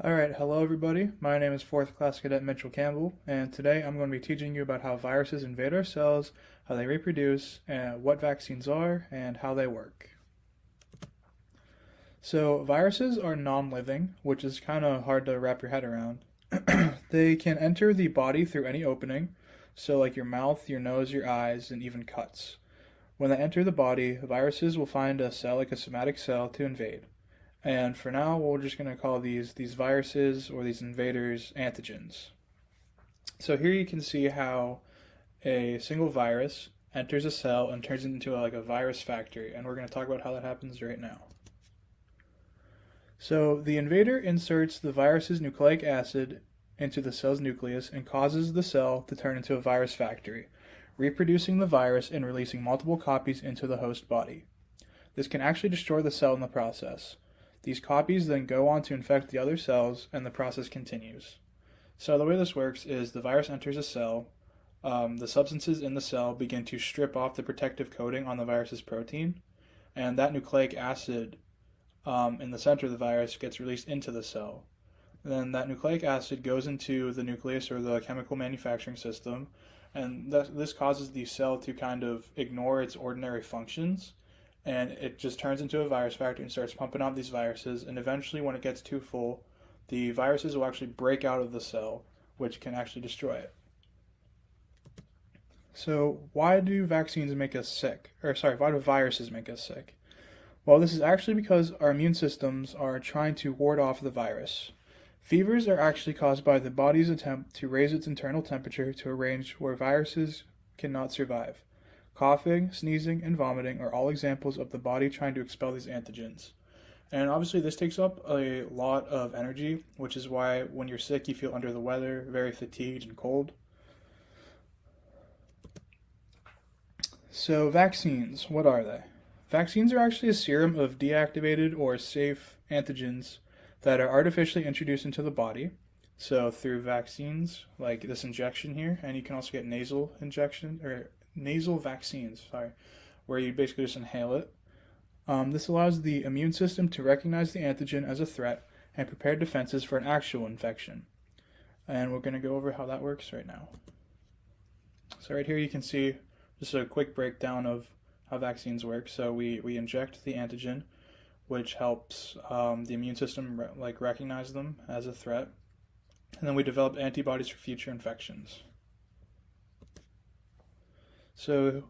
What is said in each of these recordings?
Alright, hello everybody. My name is 4th Class Cadet Mitchell Campbell, and today I'm going to be teaching you about how viruses invade our cells, how they reproduce, and what vaccines are, and how they work. So, viruses are non-living, which is kind of hard to wrap your head around. They can enter the body through any opening, so like your mouth, your nose, your eyes, and even cuts. When they enter the body, viruses will find a cell like a somatic cell to invade. And for now, we're just going to call these viruses or these invaders antigens. So here you can see how a single virus enters a cell and turns it into like a virus factory, and we're going to talk about how that happens right now. So the invader inserts the virus's nucleic acid into the cell's nucleus and causes the cell to turn into a virus factory, reproducing the virus and releasing multiple copies into the host body. This can actually destroy the cell in the process. These copies then go on to infect the other cells, and the process continues. So the way this works is the virus enters a cell, the substances in the cell begin to strip off the protective coating on the virus's protein, and that nucleic acid in the center of the virus gets released into the cell. Then that nucleic acid goes into the nucleus or the chemical manufacturing system, and this causes the cell to kind of ignore its ordinary functions, and it just turns into a virus factory and starts pumping out these viruses, and eventually when it gets too full, the viruses will actually break out of the cell, which can actually destroy it. So why do vaccines make us sick? Or sorry, why do viruses make us sick? Well, this is actually because our immune systems are trying to ward off the virus. Fevers are actually caused by the body's attempt to raise its internal temperature to a range where viruses cannot survive. Coughing, sneezing, and vomiting are all examples of the body trying to expel these antigens. And obviously this takes up a lot of energy, which is why when you're sick you feel under the weather, very fatigued and cold. So vaccines, what are they? Vaccines are actually a serum of deactivated or safe antigens that are artificially introduced into the body. So through vaccines, like this injection here, and you can also get nasal vaccines, where you basically just inhale it. This allows the immune system to recognize the antigen as a threat and prepare defenses for an actual infection. And we're going to go over how that works right now. So right here you can see just a quick breakdown of how vaccines work. So we inject the antigen, which helps the immune system recognize them as a threat. And then we develop antibodies for future infections. So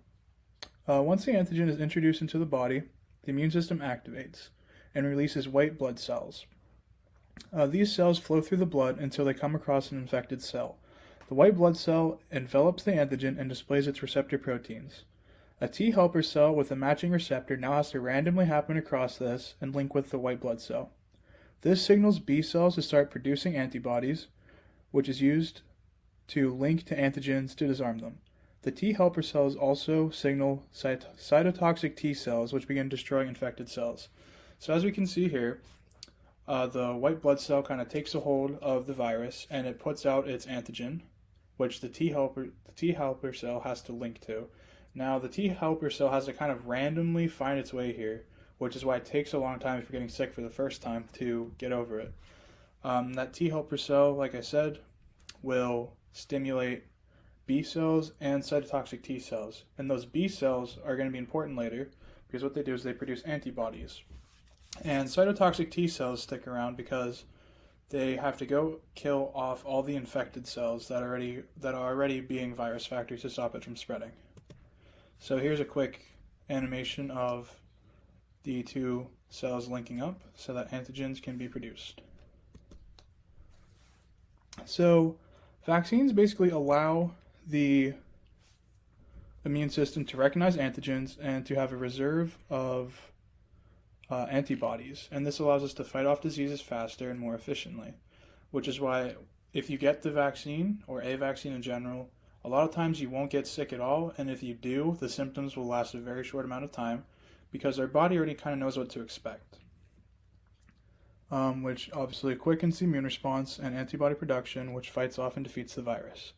once the antigen is introduced into the body, the immune system activates and releases white blood cells. These cells flow through the blood until they come across an infected cell. The white blood cell envelops the antigen and displays its receptor proteins. A T helper cell with a matching receptor now has to randomly happen across this and link with the white blood cell. This signals B cells to start producing antibodies, which is used to link to antigens to disarm them. The T helper cells also signal cytotoxic T cells, which begin destroying infected cells. So as we can see here, the white blood cell kind of takes a hold of the virus and it puts out its antigen, which the T helper cell has to link to. Now the T helper cell has to kind of randomly find its way here, which is why it takes a long time if you're getting sick for the first time to get over it. That T helper cell, like I said, will stimulate B cells and cytotoxic T cells. And those B cells are going to be important later because what they do is they produce antibodies. And cytotoxic T cells stick around because they have to go kill off all the infected cells that are already being virus factories to stop it from spreading. So here's a quick animation of the two cells linking up so that antigens can be produced. So vaccines basically allow the immune system to recognize antigens and to have a reserve of antibodies. And this allows us to fight off diseases faster and more efficiently, which is why if you get the vaccine or a vaccine in general, a lot of times you won't get sick at all, and if you do, the symptoms will last a very short amount of time because our body already kind of knows what to expect. Which obviously quickens the immune response and antibody production, which fights off and defeats the virus.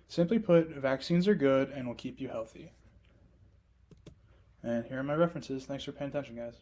Simply put, vaccines are good and will keep you healthy. And here are my references. Thanks for paying attention, guys.